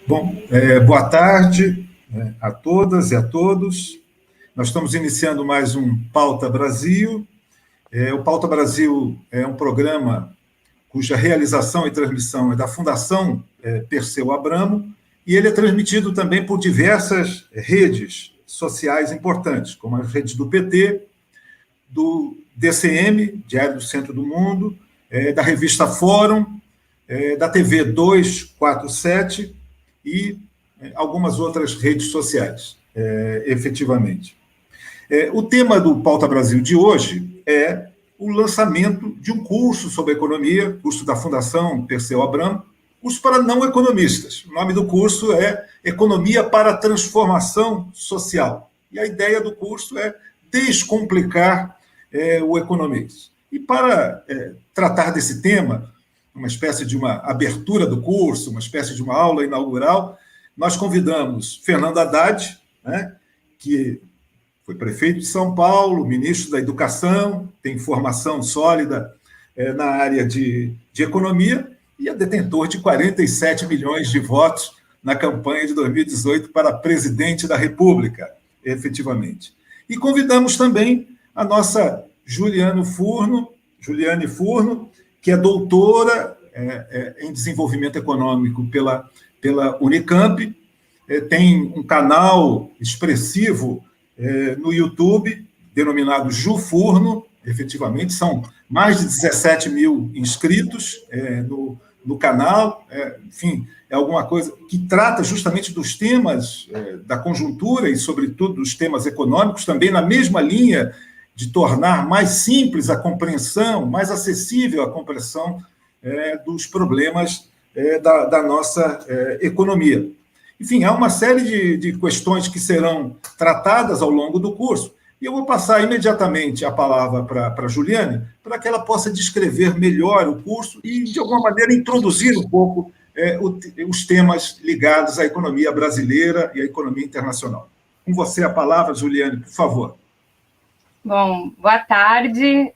Bom, boa tarde a todas e a todos. Nós estamos iniciando mais um Pauta Brasil. O Pauta Brasil é um programa cuja realização e transmissão é da Fundação Perseu Abramo, e ele é transmitido também por diversas redes sociais importantes, como as redes do PT, do DCM, Diário do Centro do Mundo, da revista Fórum, da TV 247 e algumas outras redes sociais, efetivamente. O tema do Pauta Brasil de hoje é o lançamento de um curso sobre economia, curso da Fundação Perseu Abramo, curso para não economistas. O nome do curso é Economia para a Transformação Social. E a ideia do curso é descomplicar o economês. E para tratar desse tema, uma espécie de uma abertura do curso, uma espécie de uma aula inaugural, nós convidamos Fernando Haddad, que foi prefeito de São Paulo, ministro da Educação, tem formação sólida na área de economia e é detentor de 47 milhões de votos na campanha de 2018 para presidente da República, efetivamente. E convidamos também a nossa Juliane Furno, que é doutora em desenvolvimento econômico pela Unicamp, tem um canal expressivo no YouTube, denominado Ju Furno, efetivamente, são mais de 17 mil inscritos no canal, enfim, é alguma coisa que trata justamente dos temas da conjuntura e, sobretudo, dos temas econômicos, também na mesma linha de tornar mais simples a compreensão, mais acessível a compreensão dos problemas da nossa economia. Enfim, há uma série de questões que serão tratadas ao longo do curso, e eu vou passar imediatamente a palavra para a Juliane, para que ela possa descrever melhor o curso e, de alguma maneira, introduzir um pouco os temas ligados à economia brasileira e à economia internacional. Com você a palavra, Juliane, por favor. Bom, boa tarde,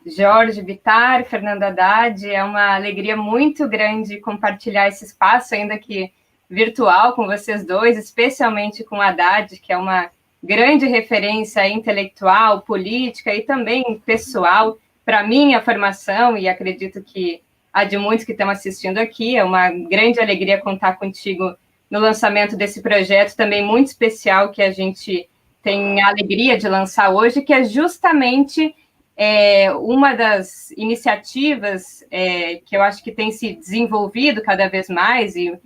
Jorge Bittar, Fernando Haddad. É uma alegria muito grande compartilhar esse espaço, ainda que virtual, com vocês dois, especialmente com Haddad, que é uma grande referência intelectual, política e também pessoal para minha formação, e acredito que há de muitos que estão assistindo aqui. É uma grande alegria contar contigo no lançamento desse projeto, também muito especial, que a gente tem a alegria de lançar hoje, que é justamente uma das iniciativas que eu acho que tem se desenvolvido cada vez mais e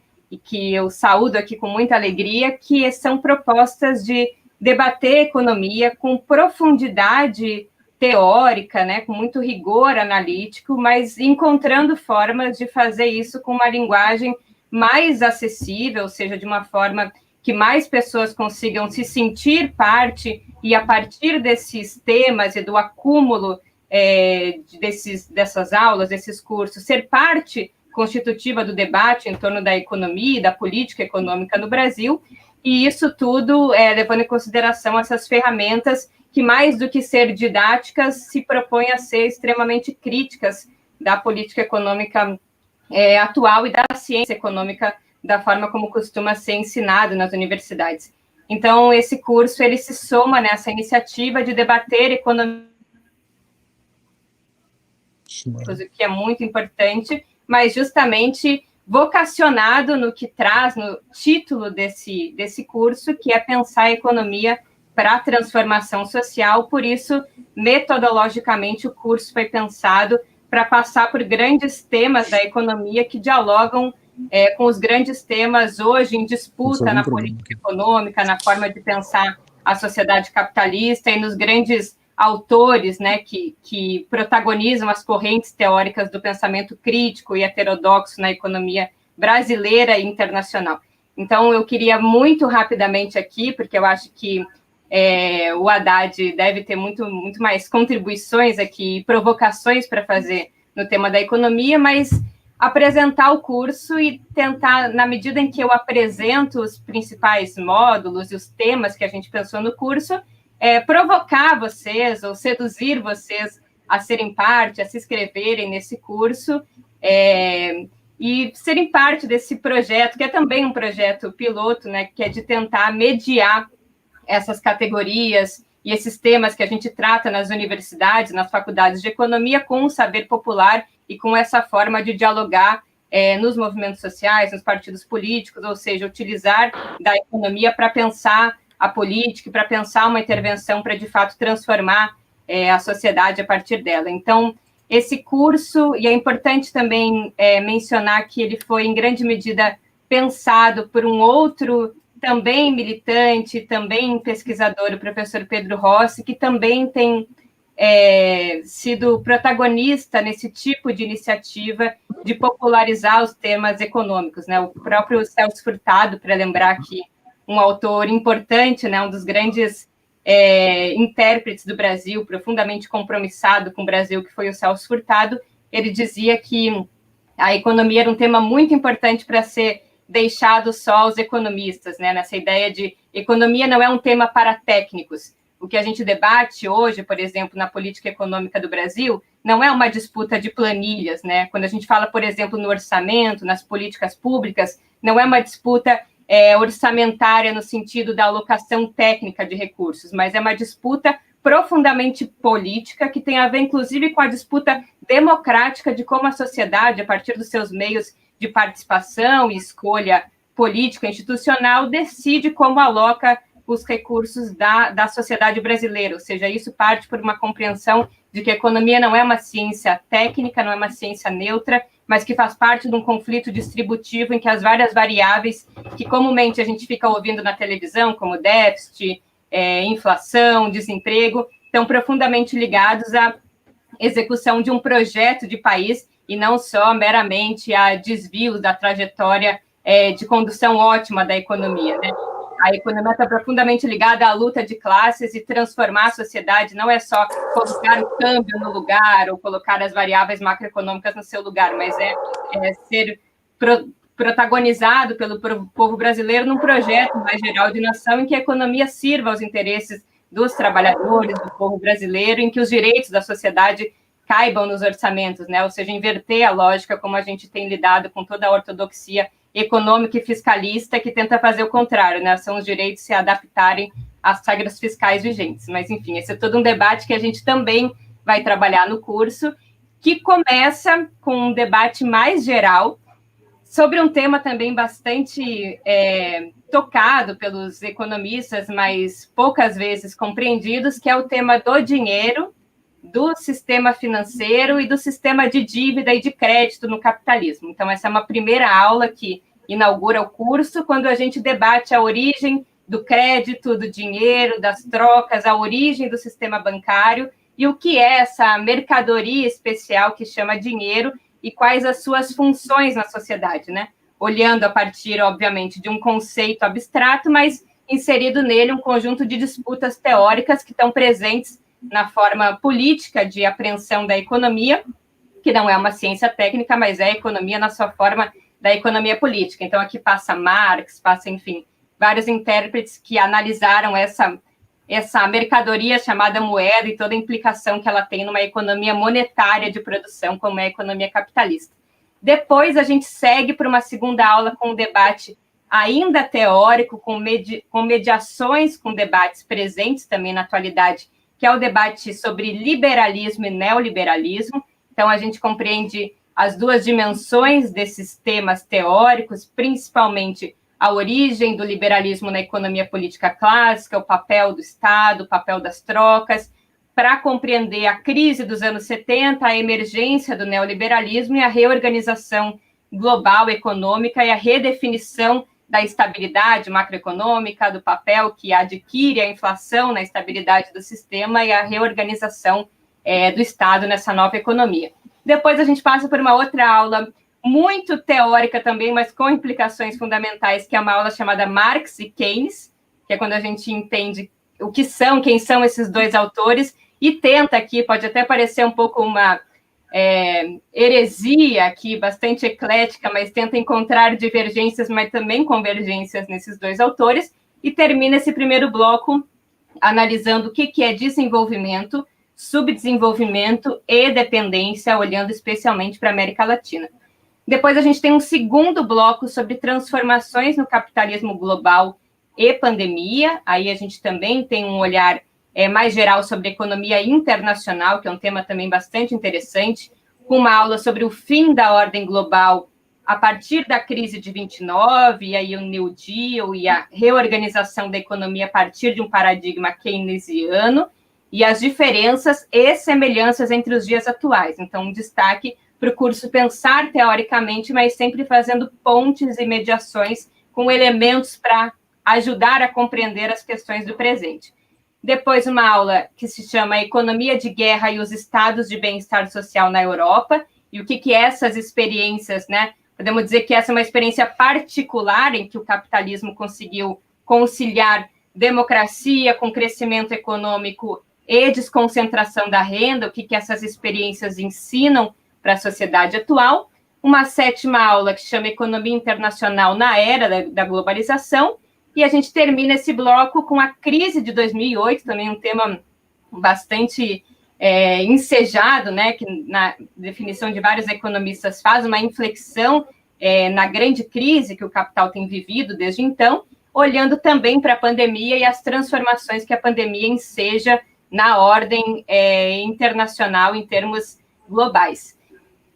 que eu saúdo aqui com muita alegria, que são propostas de debater economia com profundidade teórica, com muito rigor analítico, mas encontrando formas de fazer isso com uma linguagem mais acessível, ou seja, de uma forma que mais pessoas consigam se sentir parte e, a partir desses temas e do acúmulo dessas aulas, desses cursos, ser parte constitutiva do debate em torno da economia e da política econômica no Brasil, e isso tudo levando em consideração essas ferramentas que, mais do que ser didáticas, se propõem a ser extremamente críticas da política econômica atual e da ciência econômica, da forma como costuma ser ensinado nas universidades. Então, esse curso ele se soma nessa iniciativa de debater economia, que é muito importante, mas justamente vocacionado no que traz no título desse curso, que é pensar a economia para a transformação social. Por isso, metodologicamente, o curso foi pensado para passar por grandes temas da economia que dialogam com os grandes temas hoje em disputa na política econômica, na forma de pensar a sociedade capitalista e nos grandes autores, né, que protagonizam as correntes teóricas do pensamento crítico e heterodoxo na economia brasileira e internacional. Então, eu queria muito rapidamente aqui, porque eu acho que o Haddad deve ter muito mais contribuições aqui, provocações para fazer no tema da economia, mas apresentar o curso e tentar, na medida em que eu apresento os principais módulos e os temas que a gente pensou no curso, provocar vocês ou seduzir vocês a serem parte, a se inscreverem nesse curso e serem parte desse projeto, que é também um projeto piloto, né, que é de tentar mediar essas categorias e esses temas que a gente trata nas universidades, nas faculdades de economia, com o saber popular e com essa forma de dialogar nos movimentos sociais, nos partidos políticos, ou seja, utilizar da economia para pensar a política, para pensar uma intervenção para, de fato, transformar a sociedade a partir dela. Então, esse curso, e é importante também mencionar que ele foi, em grande medida, pensado por um outro também militante, também pesquisador, o professor Pedro Rossi, que também tem sido protagonista nesse tipo de iniciativa de popularizar os temas econômicos, né? O próprio Celso Furtado, para lembrar que um autor importante, né? Um dos grandes intérpretes do Brasil, profundamente compromissado com o Brasil, que foi o Celso Furtado, ele dizia que a economia era um tema muito importante para ser deixado só aos economistas, né? Nessa ideia de economia não é um tema para técnicos. O que a gente debate hoje, por exemplo, na política econômica do Brasil, não é uma disputa de planilhas, né? Quando a gente fala, por exemplo, no orçamento, nas políticas públicas, não é uma disputa orçamentária no sentido da alocação técnica de recursos, mas é uma disputa profundamente política que tem a ver, inclusive, com a disputa democrática de como a sociedade, a partir dos seus meios de participação e escolha política institucional, decide como aloca os recursos da sociedade brasileira, ou seja, isso parte por uma compreensão de que a economia não é uma ciência técnica, não é uma ciência neutra, mas que faz parte de um conflito distributivo em que as várias variáveis que comumente a gente fica ouvindo na televisão, como déficit, inflação, desemprego, estão profundamente ligados à execução de um projeto de país e não só meramente a desvios da trajetória de condução ótima da economia, né? A economia está profundamente ligada à luta de classes e transformar a sociedade não é só colocar o câmbio no lugar ou colocar as variáveis macroeconômicas no seu lugar, mas ser protagonizado pelo povo brasileiro num projeto mais geral de nação em que a economia sirva aos interesses dos trabalhadores, do povo brasileiro, em que os direitos da sociedade caibam nos orçamentos, né? Ou seja, inverter a lógica como a gente tem lidado com toda a ortodoxia econômica e fiscalista que tenta fazer o contrário, né? São os direitos se adaptarem às regras fiscais vigentes. Mas, enfim, esse é todo um debate que a gente também vai trabalhar no curso, que começa com um debate mais geral sobre um tema também bastante tocado pelos economistas, mas poucas vezes compreendidos, que é o tema do dinheiro, do sistema financeiro e do sistema de dívida e de crédito no capitalismo. Então, essa é uma primeira aula que inaugura o curso, quando a gente debate a origem do crédito, do dinheiro, das trocas, a origem do sistema bancário e o que é essa mercadoria especial que chama dinheiro e quais as suas funções na sociedade, né? Olhando a partir, obviamente, de um conceito abstrato, mas inserido nele um conjunto de disputas teóricas que estão presentes na forma política de apreensão da economia, que não é uma ciência técnica, mas é a economia na sua forma da economia política. Então, aqui passa Marx, passa, enfim, vários intérpretes que analisaram essa mercadoria chamada moeda e toda a implicação que ela tem numa economia monetária de produção, como é a economia capitalista. Depois, a gente segue para uma segunda aula com um debate ainda teórico, com mediações com debates presentes também na atualidade, que é o debate sobre liberalismo e neoliberalismo. Então, a gente compreende as duas dimensões desses temas teóricos, principalmente a origem do liberalismo na economia política clássica, o papel do Estado, o papel das trocas, para compreender a crise dos anos 70, a emergência do neoliberalismo e a reorganização global econômica e a redefinição da estabilidade macroeconômica, do papel que adquire a inflação na estabilidade do sistema e a reorganização do Estado nessa nova economia. Depois a gente passa por uma outra aula muito teórica também, mas com implicações fundamentais, que é uma aula chamada Marx e Keynes, que é quando a gente entende o que são, quem são esses dois autores, e tenta aqui, pode até parecer um pouco uma heresia aqui, bastante eclética, mas tenta encontrar divergências, mas também convergências nesses dois autores, e termina esse primeiro bloco analisando o que é desenvolvimento, subdesenvolvimento e dependência, olhando especialmente para a América Latina. Depois a gente tem um segundo bloco sobre transformações no capitalismo global e pandemia. Aí a gente também tem um olhar mais geral sobre economia internacional, que é um tema também bastante interessante, com uma aula sobre o fim da ordem global a partir da crise de 29, e aí o New Deal e a reorganização da economia a partir de um paradigma keynesiano, e as diferenças e semelhanças entre os dias atuais. Então, um destaque para o curso pensar teoricamente, mas sempre fazendo pontes e mediações com elementos para ajudar a compreender as questões do presente. Depois, uma aula que se chama Economia de Guerra e os Estados de Bem-Estar Social na Europa, e o que essas experiências, né? Podemos dizer que essa é uma experiência particular em que o capitalismo conseguiu conciliar democracia com crescimento econômico e desconcentração da renda, o que essas experiências ensinam para a sociedade atual. Uma sétima aula que chama Economia Internacional na Era da Globalização, e a gente termina esse bloco com a crise de 2008, também um tema bastante ensejado, né, que na definição de vários economistas faz uma inflexão na grande crise que o capital tem vivido desde então, olhando também para a pandemia e as transformações que a pandemia enseja na ordem internacional em termos globais.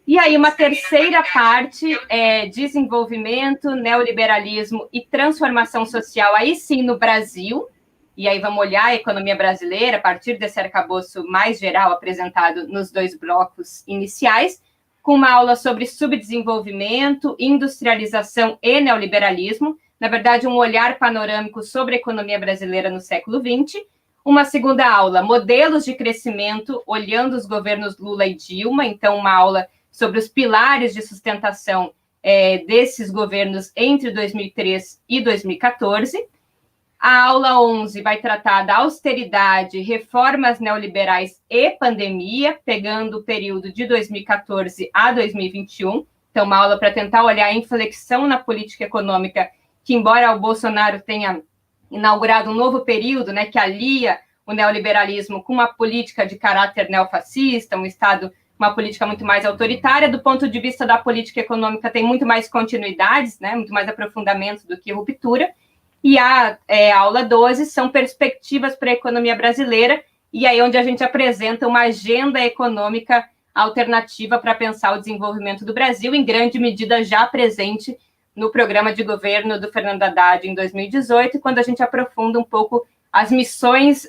E aí, uma terceira parte é desenvolvimento, neoliberalismo e transformação social, aí sim no Brasil, e aí vamos olhar a economia brasileira a partir desse arcabouço mais geral apresentado nos dois blocos iniciais, com uma aula sobre subdesenvolvimento, industrialização e neoliberalismo, na verdade, um olhar panorâmico sobre a economia brasileira no século XX. Uma segunda aula, modelos de crescimento, olhando os governos Lula e Dilma, então uma aula sobre os pilares de sustentação desses governos entre 2003 e 2014. A aula 11 vai tratar da austeridade, reformas neoliberais e pandemia, pegando o período de 2014 a 2021. Então, uma aula para tentar olhar a inflexão na política econômica, que embora o Bolsonaro tenha inaugurado um novo período, né, que alia o neoliberalismo com uma política de caráter neofascista, um Estado, uma política muito mais autoritária, do ponto de vista da política econômica tem muito mais continuidades, né, muito mais aprofundamento do que ruptura, e a aula 12 são perspectivas para a economia brasileira, e aí onde a gente apresenta uma agenda econômica alternativa para pensar o desenvolvimento do Brasil, em grande medida já presente no programa de governo do Fernando Haddad em 2018, quando a gente aprofunda um pouco as missões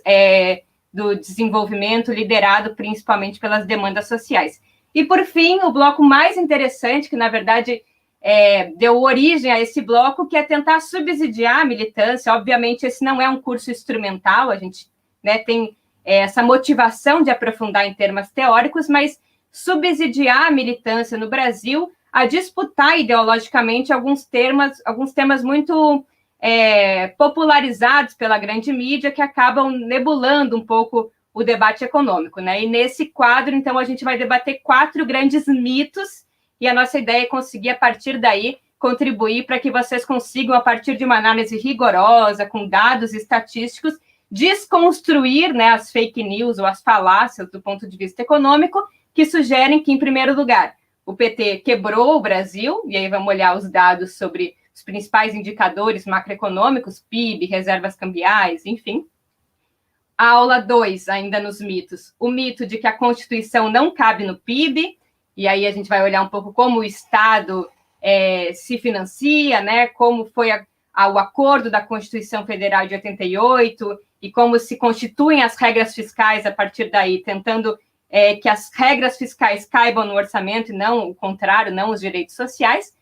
do desenvolvimento, liderado principalmente pelas demandas sociais. E, por fim, o bloco mais interessante, que, na verdade, deu origem a esse bloco, que é tentar subsidiar a militância. Obviamente, esse não é um curso instrumental, a gente tem essa motivação de aprofundar em termos teóricos, mas subsidiar a militância no Brasil a disputar ideologicamente alguns temas muito popularizados pela grande mídia, que acabam nebulando um pouco o debate econômico, né? E nesse quadro, então, a gente vai debater 4 grandes mitos, e a nossa ideia é conseguir, a partir daí, contribuir para que vocês consigam, a partir de uma análise rigorosa, com dados estatísticos, desconstruir, né, as fake news ou as falácias do ponto de vista econômico, que sugerem que, em primeiro lugar, o PT quebrou o Brasil, e aí vamos olhar os dados sobre os principais indicadores macroeconômicos, PIB, reservas cambiais, enfim. A aula 2, ainda nos mitos, o mito de que a Constituição não cabe no PIB, e aí a gente vai olhar um pouco como o Estado se financia, né, como foi o acordo da Constituição Federal de 88 e como se constituem as regras fiscais a partir daí, tentando que as regras fiscais caibam no orçamento e não o contrário, não os direitos sociais.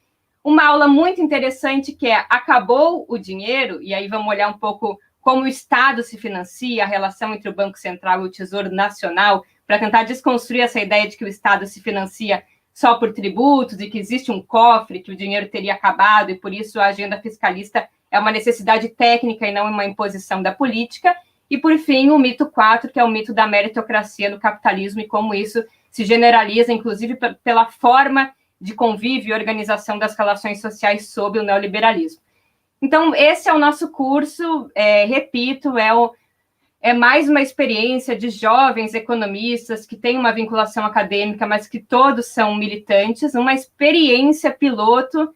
Uma aula muito interessante que é Acabou o Dinheiro, e aí vamos olhar um pouco como o Estado se financia, a relação entre o Banco Central e o Tesouro Nacional, para tentar desconstruir essa ideia de que o Estado se financia só por tributos e que existe um cofre, que o dinheiro teria acabado e por isso a agenda fiscalista é uma necessidade técnica e não uma imposição da política. E, por fim, o mito 4, que é o mito da meritocracia no capitalismo e como isso se generaliza, inclusive, pela forma de convívio e organização das relações sociais sob o neoliberalismo. Então, esse é o nosso curso, repito, é mais uma experiência de jovens economistas que têm uma vinculação acadêmica, mas que todos são militantes, uma experiência piloto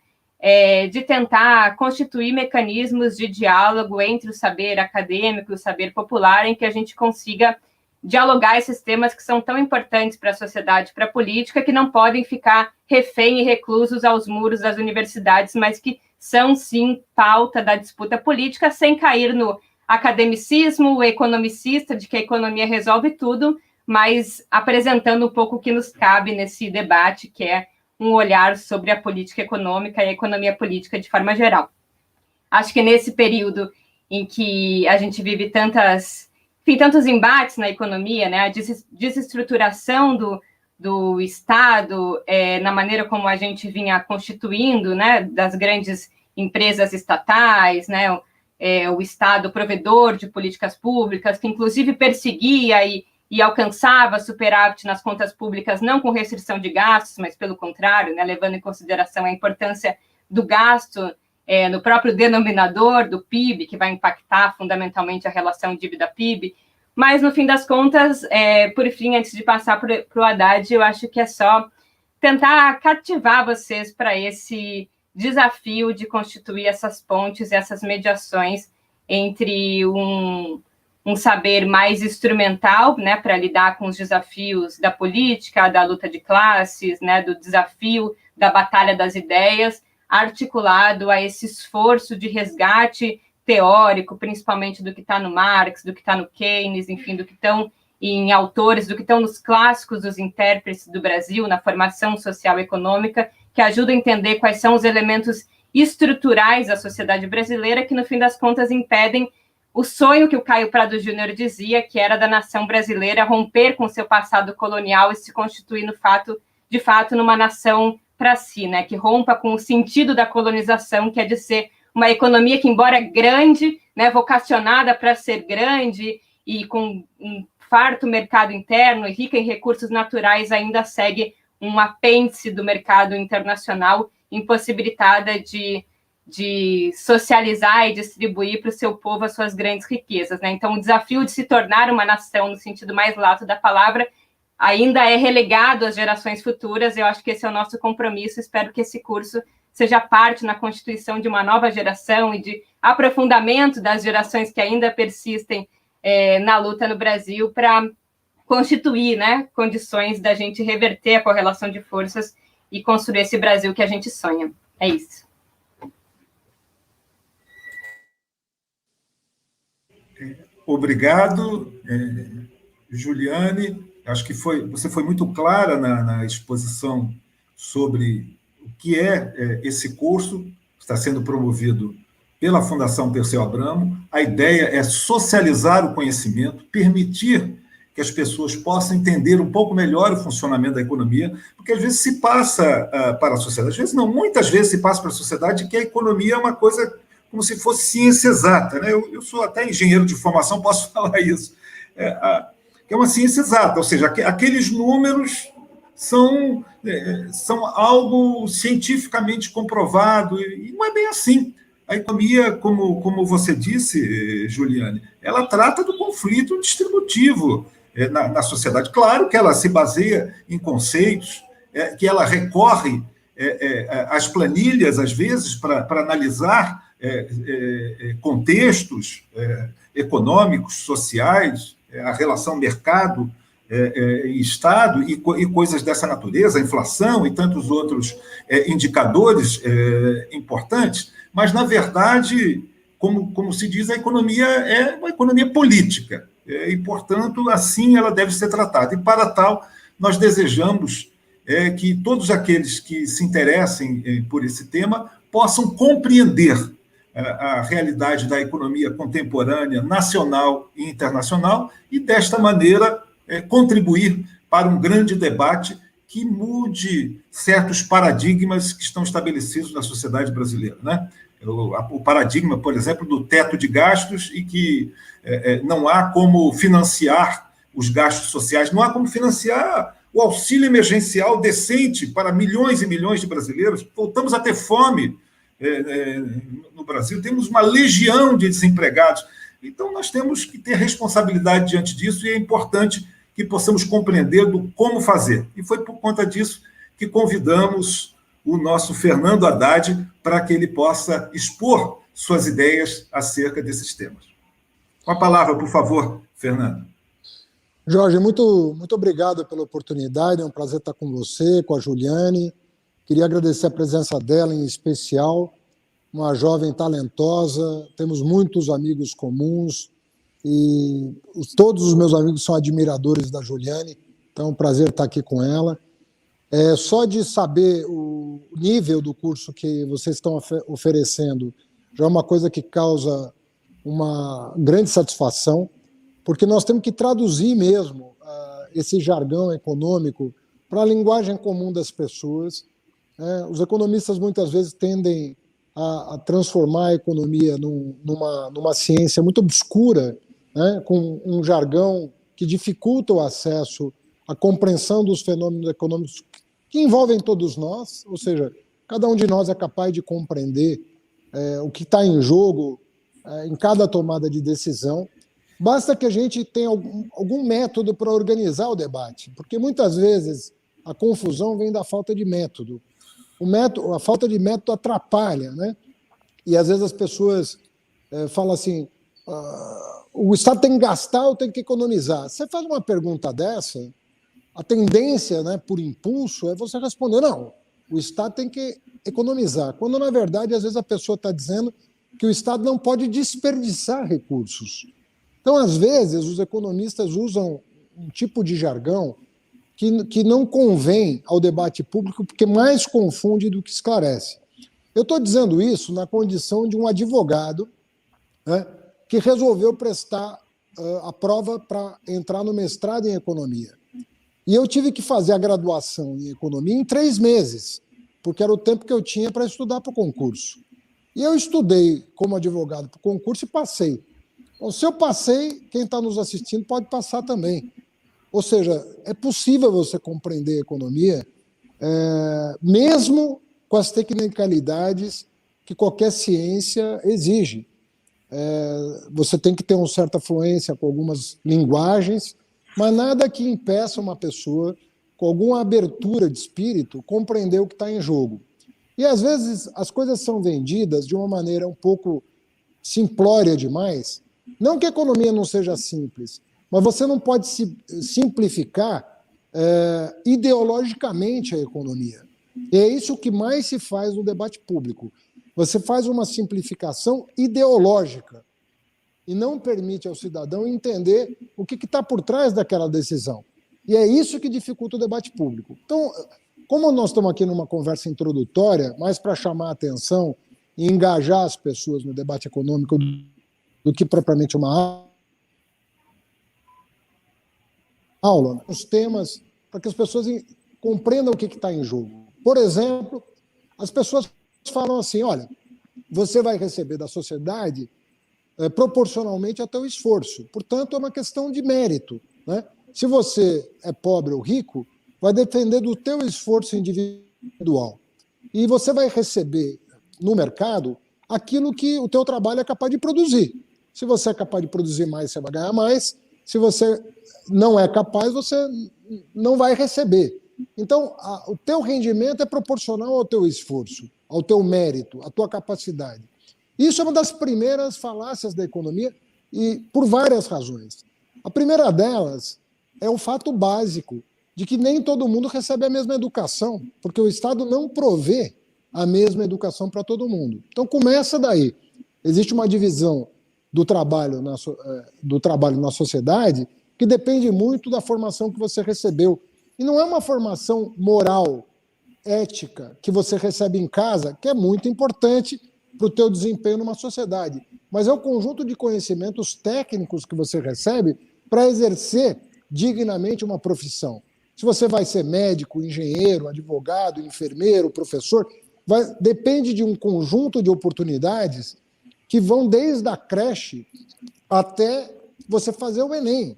de tentar constituir mecanismos de diálogo entre o saber acadêmico e o saber popular, em que a gente consiga dialogar esses temas que são tão importantes para a sociedade, para a política, que não podem ficar refém e reclusos aos muros das universidades, mas que são, sim, pauta da disputa política, sem cair no academicismo, o economicista, de que a economia resolve tudo, mas apresentando um pouco o que nos cabe nesse debate, que é um olhar sobre a política econômica e a economia política de forma geral. Acho que nesse período em que a gente vive tantos embates na economia, né, a desestruturação do Estado, na maneira como a gente vinha constituindo, né, das grandes empresas estatais, né, o Estado provedor de políticas públicas, que inclusive perseguia e alcançava superávit nas contas públicas, não com restrição de gastos, mas pelo contrário, né, levando em consideração a importância do gasto no próprio denominador do PIB, que vai impactar fundamentalmente a relação dívida-PIB. Mas, no fim das contas, por fim, antes de passar para o Haddad, eu acho que é só tentar cativar vocês para esse desafio de constituir essas pontes, essas mediações entre um saber mais instrumental, né, para lidar com os desafios da política, da luta de classes, né, do desafio da batalha das ideias, articulado a esse esforço de resgate teórico, principalmente do que está no Marx, do que está no Keynes, enfim, do que estão em autores, do que estão nos clássicos dos intérpretes do Brasil, na formação social e econômica, que ajuda a entender quais são os elementos estruturais da sociedade brasileira que, no fim das contas, impedem o sonho que o Caio Prado Júnior dizia, que era da nação brasileira romper com seu passado colonial e se constituir, de fato, numa nação para si, né? Que rompa com o sentido da colonização, que é de ser uma economia que, embora grande, né, vocacionada para ser grande e com um farto mercado interno e rica em recursos naturais, ainda segue um apêndice do mercado internacional, impossibilitada de socializar e distribuir para o seu povo as suas grandes riquezas, né? Então, o desafio de se tornar uma nação, no sentido mais lato da palavra, ainda é relegado às gerações futuras. Eu acho que esse é o nosso compromisso. Espero que esse curso seja parte na constituição de uma nova geração e de aprofundamento das gerações que ainda persistem na luta no Brasil para constituir, né, condições da gente reverter a correlação de forças e construir esse Brasil que a gente sonha. É isso. Obrigado, Juliane. Acho que você foi muito clara na exposição sobre o que é esse curso que está sendo promovido pela Fundação Perseu Abramo. A ideia é socializar o conhecimento, permitir que as pessoas possam entender um pouco melhor o funcionamento da economia, porque às vezes se passa para a sociedade, às vezes não, muitas vezes se passa para a sociedade que a economia é uma coisa como se fosse ciência exata, né? Eu sou até engenheiro de formação, posso falar isso. Que é uma ciência exata, ou seja, aqueles números são algo cientificamente comprovado, e não é bem assim. A economia, como você disse, Juliane, ela trata do conflito distributivo na sociedade. Claro que ela se baseia em conceitos, que ela recorre às planilhas, às vezes, para analisar contextos econômicos, sociais, a relação mercado Estado e coisas dessa natureza, a inflação e tantos outros indicadores importantes, mas, na verdade, como se diz, a economia é uma economia política, e, portanto, assim ela deve ser tratada. E, para tal, nós desejamos que todos aqueles que se interessem por esse tema possam compreender a realidade da economia contemporânea, nacional e internacional, e, desta maneira, contribuir para um grande debate que mude certos paradigmas que estão estabelecidos na sociedade brasileira, né? O paradigma, por exemplo, do teto de gastos, e que não há como financiar os gastos sociais, não há como financiar o auxílio emergencial decente para milhões e milhões de brasileiros. Voltamos a ter fome no Brasil, temos uma legião de desempregados. Então, nós temos que ter responsabilidade diante disso, e é importante que possamos compreender do como fazer. E foi por conta disso que convidamos o nosso Fernando Haddad para que ele possa expor suas ideias acerca desses temas. Com a palavra, por favor, Fernando. Jorge, muito obrigado pela oportunidade, é um prazer estar com você, com a Juliane. Queria agradecer a presença dela, em especial, uma jovem talentosa, temos muitos amigos comuns, e todos os meus amigos são admiradores da Juliane, então é um prazer estar aqui com ela. Só de saber o nível do curso que vocês estão oferecendo já é uma coisa que causa uma grande satisfação, porque nós temos que traduzir mesmo esse jargão econômico para a linguagem comum das pessoas. Os economistas muitas vezes tendem a transformar a economia numa ciência muito obscura, né, com um jargão que dificulta o acesso à compreensão dos fenômenos econômicos que envolvem todos nós, ou seja, cada um de nós é capaz de compreender o que está em jogo em cada tomada de decisão. Basta que a gente tenha algum método para organizar o debate, porque muitas vezes a confusão vem da falta de método. A falta de método atrapalha, né? E às vezes as pessoas falam assim, o Estado tem que gastar ou tem que economizar? Você faz uma pergunta dessa, a tendência, né, por impulso, é você responder, não, o Estado tem que economizar, quando na verdade às vezes a pessoa está dizendo que o Estado não pode desperdiçar recursos. Então, às vezes, os economistas usam um tipo de jargão que não convém ao debate público, porque mais confunde do que esclarece. Eu estou dizendo isso na condição de um advogado, né, que resolveu prestar a prova para entrar no mestrado em economia. E eu tive que fazer a graduação em economia em 3 meses, porque era o tempo que eu tinha para estudar para o concurso. E eu estudei como advogado para o concurso e passei. Então, se eu passei, quem está nos assistindo pode passar também. Ou seja, é possível você compreender a economia, mesmo com as tecnicalidades que qualquer ciência exige. Você tem que ter uma certa fluência com algumas linguagens, mas nada que impeça uma pessoa, com alguma abertura de espírito, compreender o que está em jogo. E, às vezes, as coisas são vendidas de uma maneira um pouco simplória demais. Não que a economia não seja simples, mas você não pode simplificar ideologicamente a economia. E é isso que mais se faz no debate público. Você faz uma simplificação ideológica e não permite ao cidadão entender o que está por trás daquela decisão. E é isso que dificulta o debate público. Então, como nós estamos aqui numa conversa introdutória, mais para chamar a atenção e engajar as pessoas no debate econômico do que propriamente uma aula, né? Os temas, para que as pessoas compreendam o que está em jogo. Por exemplo, as pessoas falam assim, olha, você vai receber da sociedade proporcionalmente ao teu esforço. Portanto, é uma questão de mérito, né? Se você é pobre ou rico, vai depender do teu esforço individual. E você vai receber no mercado aquilo que o teu trabalho é capaz de produzir. Se você é capaz de produzir mais, você vai ganhar mais. Se você não é capaz, você não vai receber. Então, o teu rendimento é proporcional ao teu esforço, ao teu mérito, à tua capacidade. Isso é uma das primeiras falácias da economia, e por várias razões. A primeira delas é o fato básico de que nem todo mundo recebe a mesma educação, porque o Estado não provê a mesma educação para todo mundo. Então começa daí. Existe uma divisão do trabalho na sociedade que depende muito da formação que você recebeu. E não é uma formação moral, ética, que você recebe em casa, que é muito importante para o teu desempenho numa sociedade, mas é o conjunto de conhecimentos técnicos que você recebe para exercer dignamente uma profissão. Se você vai ser médico, engenheiro, advogado, enfermeiro, professor, depende de um conjunto de oportunidades que vão desde a creche até você fazer o Enem.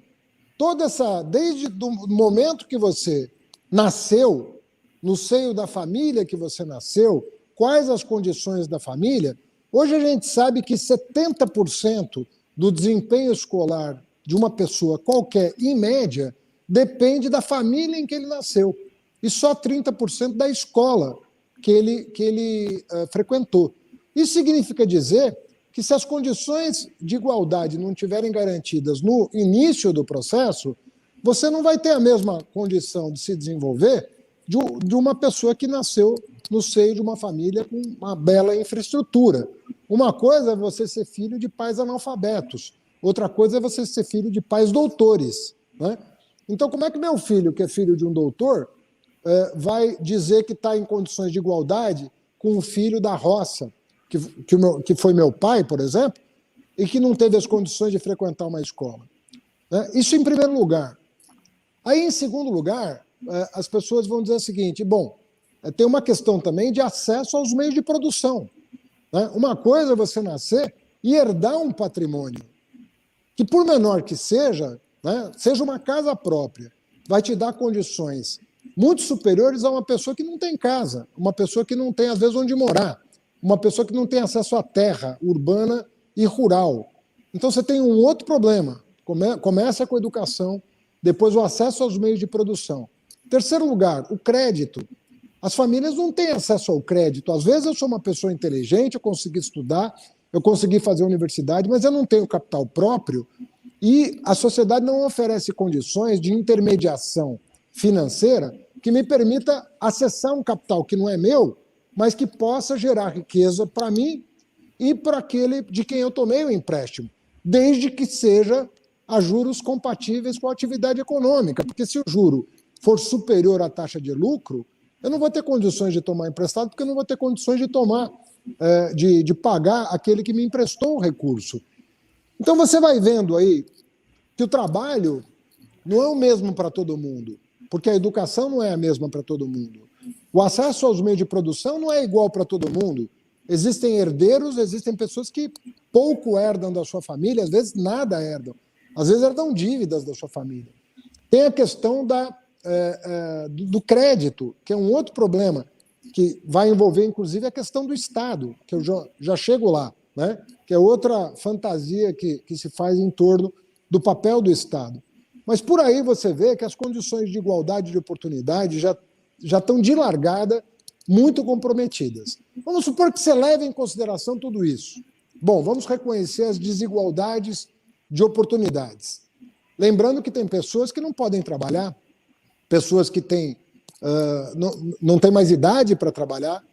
Desde o momento que você nasceu, no seio da família que você nasceu, quais as condições da família, hoje a gente sabe que 70% do desempenho escolar de uma pessoa qualquer, em média, depende da família em que ele nasceu. E só 30% da escola que ele frequentou. Isso significa dizer que se as condições de igualdade não estiverem garantidas no início do processo, você não vai ter a mesma condição de se desenvolver de uma pessoa que nasceu no seio de uma família com uma bela infraestrutura. Uma coisa é você ser filho de pais analfabetos, outra coisa é você ser filho de pais doutores, né? Então, como é que meu filho, que é filho de um doutor, vai dizer que está em condições de igualdade com um filho da roça, que foi meu pai, por exemplo, e que não teve as condições de frequentar uma escola? Isso em primeiro lugar. Aí, em segundo lugar, as pessoas vão dizer o seguinte: bom, tem uma questão também de acesso aos meios de produção. Uma coisa é você nascer e herdar um patrimônio, que por menor que seja, seja uma casa própria, vai te dar condições muito superiores a uma pessoa que não tem casa, uma pessoa que não tem, às vezes, onde morar, uma pessoa que não tem acesso à terra urbana e rural. Então você tem um outro problema. Começa com a educação, depois o acesso aos meios de produção. Terceiro lugar, o crédito. As famílias não têm acesso ao crédito. Às vezes eu sou uma pessoa inteligente, eu consegui estudar, eu consegui fazer universidade, mas eu não tenho capital próprio e a sociedade não oferece condições de intermediação financeira que me permita acessar um capital que não é meu, mas que possa gerar riqueza para mim e para aquele de quem eu tomei o empréstimo, desde que seja a juros compatíveis com a atividade econômica, porque se o juro for superior à taxa de lucro, eu não vou ter condições de tomar emprestado, porque eu não vou ter condições de de pagar aquele que me emprestou o recurso. Então você vai vendo aí que o trabalho não é o mesmo para todo mundo, porque a educação não é a mesma para todo mundo. O acesso aos meios de produção não é igual para todo mundo. Existem herdeiros, existem pessoas que pouco herdam da sua família, às vezes nada herdam. Às vezes herdam dívidas da sua família. Tem a questão do crédito, que é um outro problema, que vai envolver, inclusive, a questão do Estado, que eu já chego lá, né? Que é outra fantasia que se faz em torno do papel do Estado. Mas por aí você vê que as condições de igualdade de oportunidade já estão de largada muito comprometidas. Vamos supor que você leve em consideração tudo isso. Bom, vamos reconhecer as desigualdades de oportunidades. Lembrando que tem pessoas que não podem trabalhar, pessoas que não têm mais idade para trabalhar,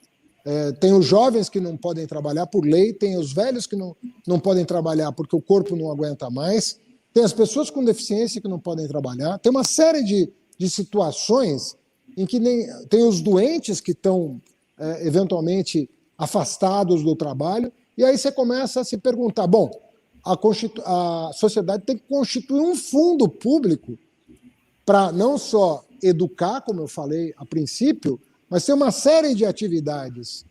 tem os jovens que não podem trabalhar por lei, tem os velhos que não podem trabalhar porque o corpo não aguenta mais, tem as pessoas com deficiência que não podem trabalhar, tem uma série de situações em que tem os doentes que estão eventualmente afastados do trabalho, e aí você começa a se perguntar, bom, a sociedade tem que constituir um fundo público para não só educar, como eu falei a princípio, mas tem uma série de atividades,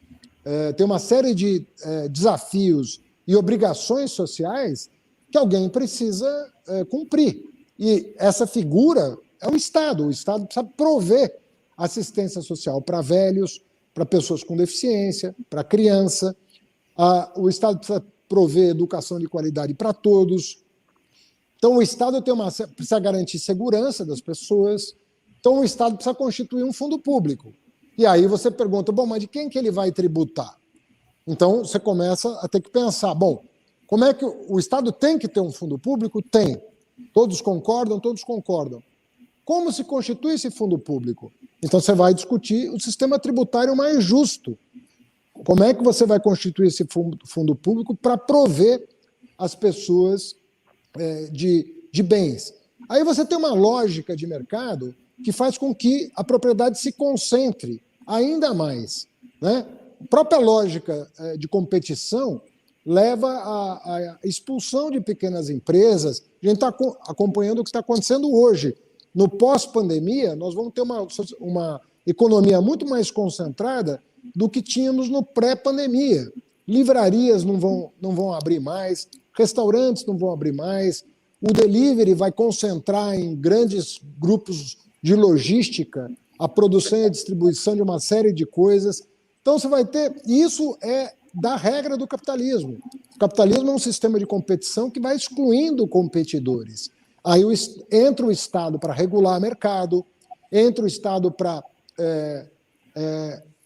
tem uma série de desafios e obrigações sociais que alguém precisa cumprir. E essa figura é o Estado precisa prover assistência social para velhos, para pessoas com deficiência, para criança, o Estado precisa prover educação de qualidade para todos. Então o Estado precisa garantir segurança das pessoas, então o Estado precisa constituir um fundo público. E aí você pergunta, bom, mas de quem que ele vai tributar? Então você começa a ter que pensar, bom, como é que o Estado tem que ter um fundo público? Tem. Todos concordam? Todos concordam. como se constitui esse fundo público? Então, você vai discutir o sistema tributário mais justo. Como é que você vai constituir esse fundo público para prover as pessoas de bens? Aí você tem uma lógica de mercado que faz com que a propriedade se concentre ainda mais, né? A própria lógica de competição leva à expulsão de pequenas empresas. A gente está acompanhando o que está acontecendo hoje. No pós-pandemia, nós vamos ter uma economia muito mais concentrada do que tínhamos no pré-pandemia. Livrarias não vão abrir mais, restaurantes não vão abrir mais, o delivery vai concentrar em grandes grupos de logística a produção e a distribuição de uma série de coisas. Então, você vai ter... Isso é da regra do capitalismo. O capitalismo é um sistema de competição que vai excluindo competidores. Aí entra o Estado para regular o mercado, entra o Estado para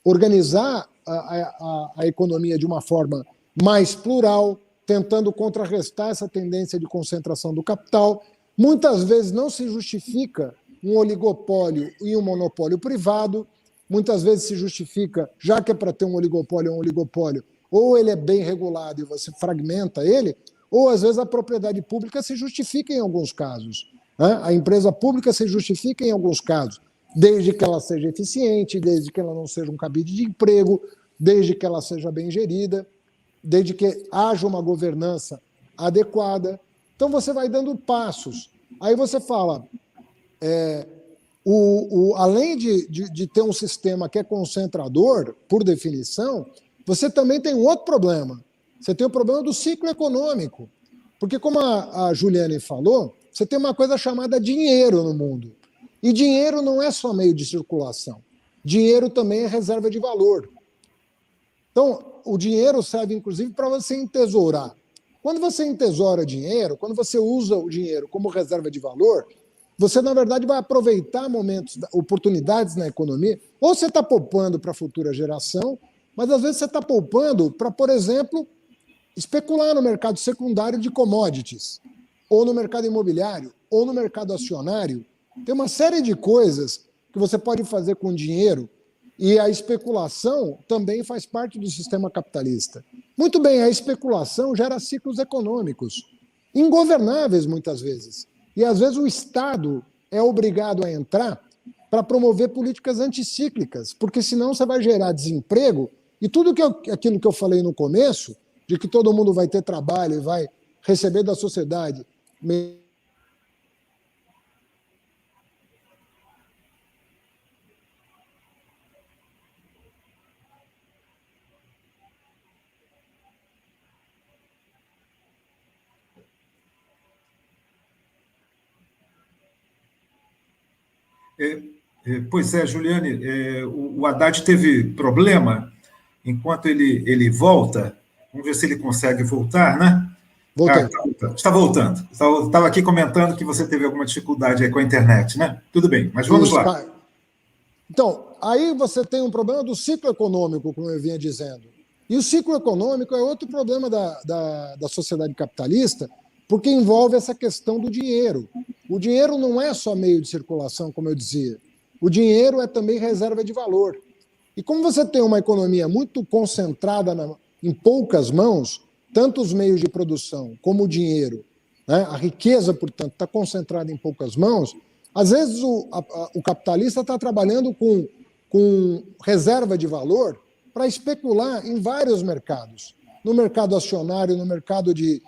organizar a economia de uma forma mais plural, tentando contrarrestar essa tendência de concentração do capital. Muitas vezes não se justifica um oligopólio e um monopólio privado, muitas vezes se justifica, já que é para ter um oligopólio, ou ele é bem regulado e você fragmenta ele, ou às vezes a propriedade pública se justifica em alguns casos, né? A empresa pública se justifica em alguns casos, desde que ela seja eficiente, desde que ela não seja um cabide de emprego, desde que ela seja bem gerida, desde que haja uma governança adequada. Então você vai dando passos. Aí você fala, além de ter um sistema que é concentrador, por definição, você também tem um outro problema. Você tem o problema do ciclo econômico. Porque, como a Juliane falou, você tem uma coisa chamada dinheiro no mundo. E dinheiro não é só meio de circulação. Dinheiro também é reserva de valor. Então, o dinheiro serve, inclusive, para você entesourar. Quando você entesoura dinheiro, quando você usa o dinheiro como reserva de valor, você, na verdade, vai aproveitar momentos, oportunidades na economia, ou você está poupando para a futura geração, mas às vezes você está poupando para, por exemplo, especular no mercado secundário de commodities, ou no mercado imobiliário, ou no mercado acionário. Tem uma série de coisas que você pode fazer com dinheiro, e a especulação também faz parte do sistema capitalista. Muito bem, a especulação gera ciclos econômicos, ingovernáveis muitas vezes. E às vezes o Estado é obrigado a entrar para promover políticas anticíclicas, porque senão você vai gerar desemprego e tudo aquilo que eu falei no começo, de que todo mundo vai ter trabalho e vai receber da sociedade. Pois é, Juliane, o Haddad teve problema enquanto ele volta. Vamos ver se ele consegue voltar, né? Voltei. Está voltando. Estava aqui comentando que você teve alguma dificuldade aí com a internet, né? Tudo bem, mas vamos lá. Então, aí você tem um problema do ciclo econômico, como eu vinha dizendo. E o ciclo econômico é outro problema da sociedade capitalista, porque envolve essa questão do dinheiro. O dinheiro não é só meio de circulação, como eu dizia. O dinheiro é também reserva de valor. E como você tem uma economia muito concentrada em poucas mãos, tanto os meios de produção como o dinheiro, né, a riqueza, portanto, está concentrada em poucas mãos, às vezes o capitalista está trabalhando com reserva de valor para especular em vários mercados. No mercado acionário, no mercado de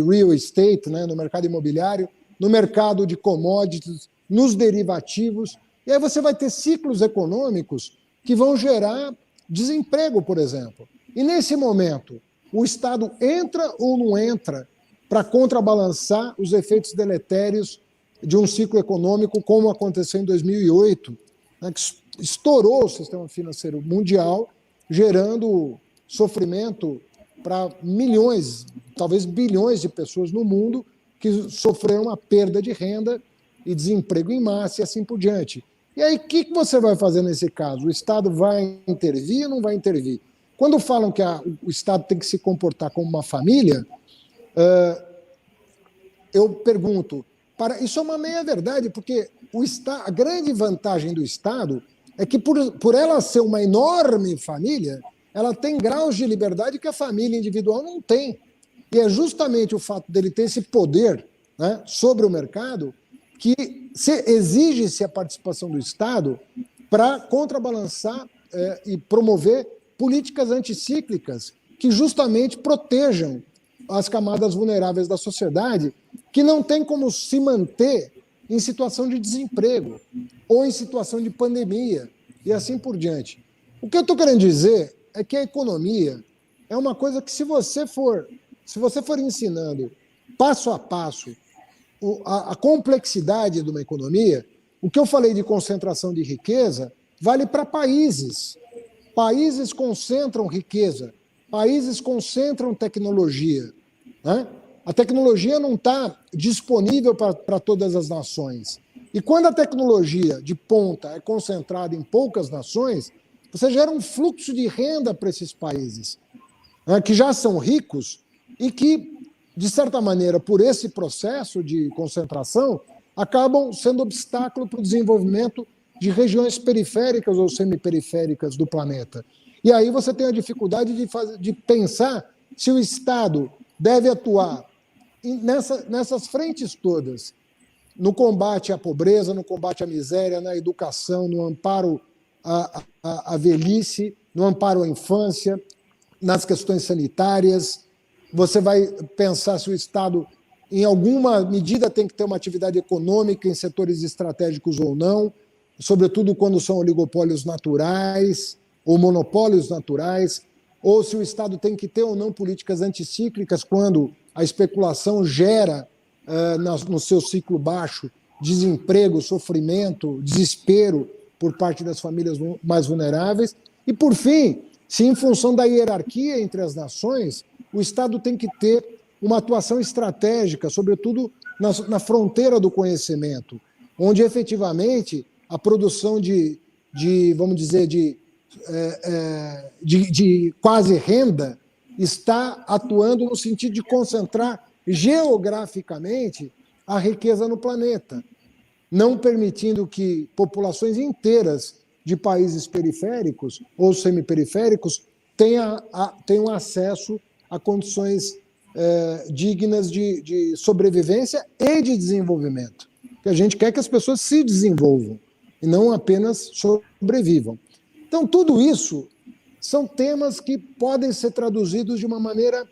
real estate, né, no mercado imobiliário, no mercado de commodities, nos derivativos. E aí você vai ter ciclos econômicos que vão gerar desemprego, por exemplo. E nesse momento, o Estado entra ou não entra para contrabalançar os efeitos deletérios de um ciclo econômico, como aconteceu em 2008, né, que estourou o sistema financeiro mundial, gerando sofrimento para milhões, talvez bilhões de pessoas no mundo que sofreram uma perda de renda e desemprego em massa e assim por diante. E aí, o que você vai fazer nesse caso? O Estado vai intervir ou não vai intervir? Quando falam que o Estado tem que se comportar como uma família, eu pergunto, Isso é uma meia-verdade, porque a grande vantagem do Estado é que, por ela ser uma enorme família, ela tem graus de liberdade que a família individual não tem. E é justamente o fato dele ter esse poder, né, sobre o mercado que exige-se a participação do Estado para contrabalançar e promover políticas anticíclicas que justamente protejam as camadas vulneráveis da sociedade que não tem como se manter em situação de desemprego ou em situação de pandemia e assim por diante. O que eu estou querendo dizer é que a economia é uma coisa que, se você for ensinando passo a passo a complexidade de uma economia, o que eu falei de concentração de riqueza vale para países. Países concentram riqueza, países concentram tecnologia, né? A tecnologia não está disponível para todas as nações. E quando a tecnologia de ponta é concentrada em poucas nações, você gera um fluxo de renda para esses países, né, que já são ricos e que, de certa maneira, por esse processo de concentração, acabam sendo obstáculo para o desenvolvimento de regiões periféricas ou semiperiféricas do planeta. E aí você tem a dificuldade de pensar se o Estado deve atuar nessas frentes todas, no combate à pobreza, no combate à miséria, na educação, no amparo à velhice, no amparo à infância, nas questões sanitárias. Você vai pensar se o Estado, em alguma medida, tem que ter uma atividade econômica em setores estratégicos ou não, sobretudo quando são oligopólios naturais ou monopólios naturais, ou se o Estado tem que ter ou não políticas anticíclicas quando a especulação gera, no seu ciclo baixo, desemprego, sofrimento, desespero por parte das famílias mais vulneráveis. E, por fim, se em função da hierarquia entre as nações, o Estado tem que ter uma atuação estratégica, sobretudo na fronteira do conhecimento, onde efetivamente a produção vamos dizer, de quase renda está atuando no sentido de concentrar geograficamente a riqueza no planeta, não permitindo que populações inteiras de países periféricos ou semiperiféricos tenham acesso a condições dignas de sobrevivência e de desenvolvimento. Porque a gente quer que as pessoas se desenvolvam e não apenas sobrevivam. Então, tudo isso são temas que podem ser traduzidos de uma maneira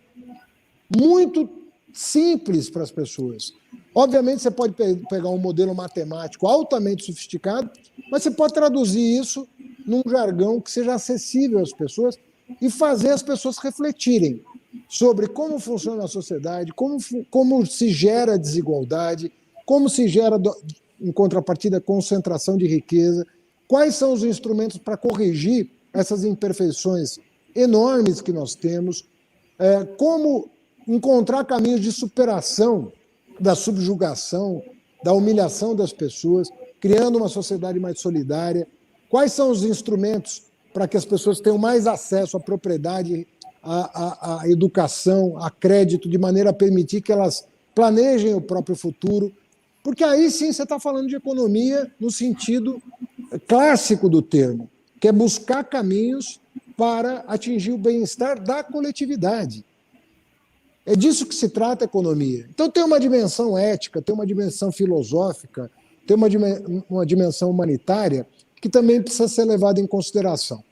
muito simples para as pessoas. Obviamente, você pode pegar um modelo matemático altamente sofisticado, mas você pode traduzir isso num jargão que seja acessível às pessoas e fazer as pessoas refletirem sobre como funciona a sociedade, como se gera desigualdade, como se gera, em contrapartida, concentração de riqueza, quais são os instrumentos para corrigir essas imperfeições enormes que nós temos, como encontrar caminhos de superação da subjugação, da humilhação das pessoas, criando uma sociedade mais solidária, quais são os instrumentos para que as pessoas tenham mais acesso à propriedade, à educação, a crédito, de maneira a permitir que elas planejem o próprio futuro, porque aí sim você está falando de economia no sentido clássico do termo, que é buscar caminhos para atingir o bem-estar da coletividade. É disso que se trata a economia. Então tem uma dimensão ética, tem uma dimensão filosófica, tem uma dimensão humanitária que também precisa ser levada em consideração.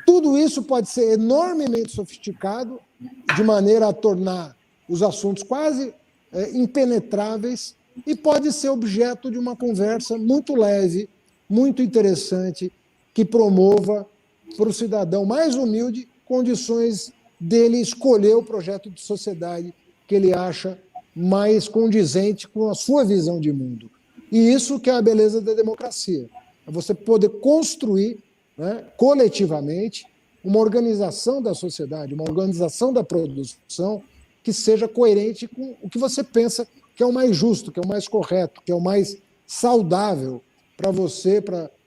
Tudo isso pode ser enormemente sofisticado, de maneira a tornar os assuntos quase impenetráveis, e pode ser objeto de uma conversa muito leve, muito interessante, que promova para o cidadão mais humilde condições dele escolher o projeto de sociedade que ele acha mais condizente com a sua visão de mundo. E isso que é a beleza da democracia. É você poder construir, né, coletivamente, uma organização da sociedade, uma organização da produção que seja coerente com o que você pensa que é o mais justo, que é o mais correto, que é o mais saudável para você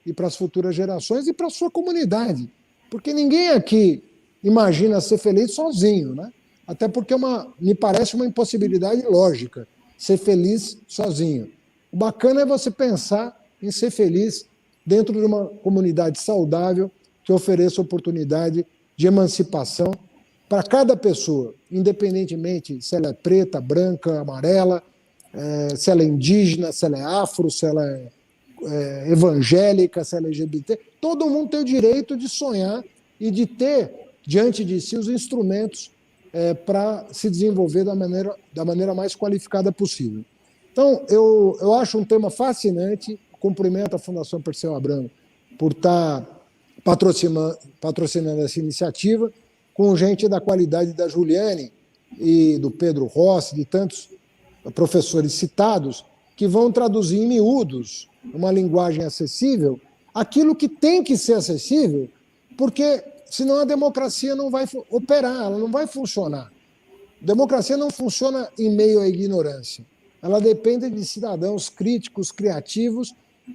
e para as futuras gerações e para a sua comunidade. Porque ninguém aqui imagina ser feliz sozinho, né? Até porque me parece uma impossibilidade lógica ser feliz sozinho. O bacana é você pensar em ser feliz dentro de uma comunidade saudável que ofereça oportunidade de emancipação para cada pessoa, independentemente se ela é preta, branca, amarela, se ela é indígena, se ela é afro, se ela é evangélica, se ela é LGBT. Todo mundo tem o direito de sonhar e de ter diante de si os instrumentos para se desenvolver da maneira mais qualificada possível. Então, eu acho um tema fascinante, cumprimento a Fundação Perseu Abramo por estar patrocinando essa iniciativa, com gente da qualidade da Juliane e do Pedro Rossi, de tantos professores citados, que vão traduzir em miúdos, uma linguagem acessível, aquilo que tem que ser acessível, porque senão a democracia não vai operar, ela não vai funcionar. Democracia não funciona em meio à ignorância. Ela depende de cidadãos críticos, criativos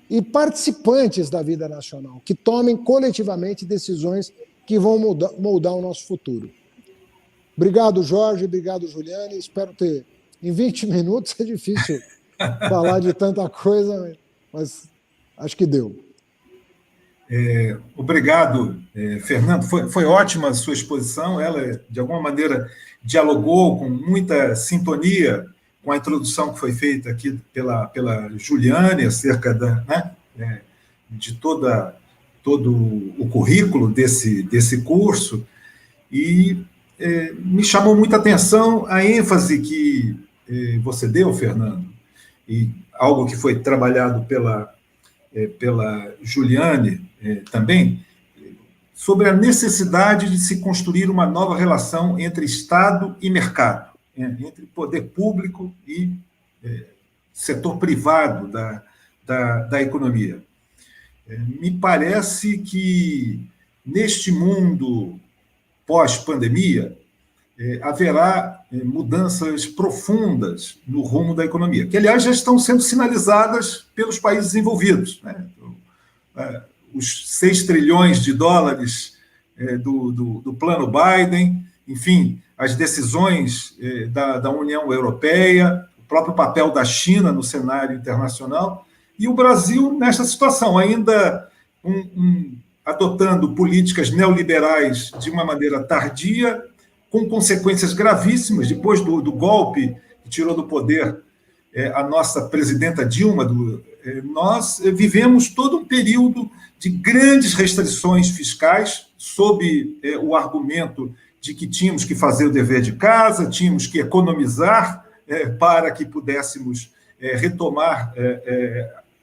e participantes da vida nacional, que tomem coletivamente decisões que vão moldar o nosso futuro. Obrigado, Jorge, obrigado, Juliane. Espero ter, em 20 minutos, é difícil falar de tanta coisa, mas acho que deu. Obrigado, Fernando. Foi ótima a sua exposição. Ela, de alguma maneira, dialogou com muita sintonia com a introdução que foi feita aqui pela Juliane acerca de todo o currículo desse curso. E me chamou muita atenção a ênfase que você deu, Fernando, e algo que foi trabalhado pela Juliane também, sobre a necessidade de se construir uma nova relação entre Estado e mercado, entre poder público e setor privado da economia. Me parece que, neste mundo pós-pandemia, haverá mudanças profundas no rumo da economia, que, aliás, já estão sendo sinalizadas pelos países desenvolvidos, né? Os 6 trilhões de dólares do plano Biden, enfim, as decisões da União Europeia, o próprio papel da China no cenário internacional, e o Brasil nesta situação, ainda adotando políticas neoliberais de uma maneira tardia, com consequências gravíssimas. Depois do golpe que tirou do poder a nossa presidenta Dilma, nós vivemos todo um período de grandes restrições fiscais, sob o argumento de que tínhamos que fazer o dever de casa, tínhamos que economizar para que pudéssemos retomar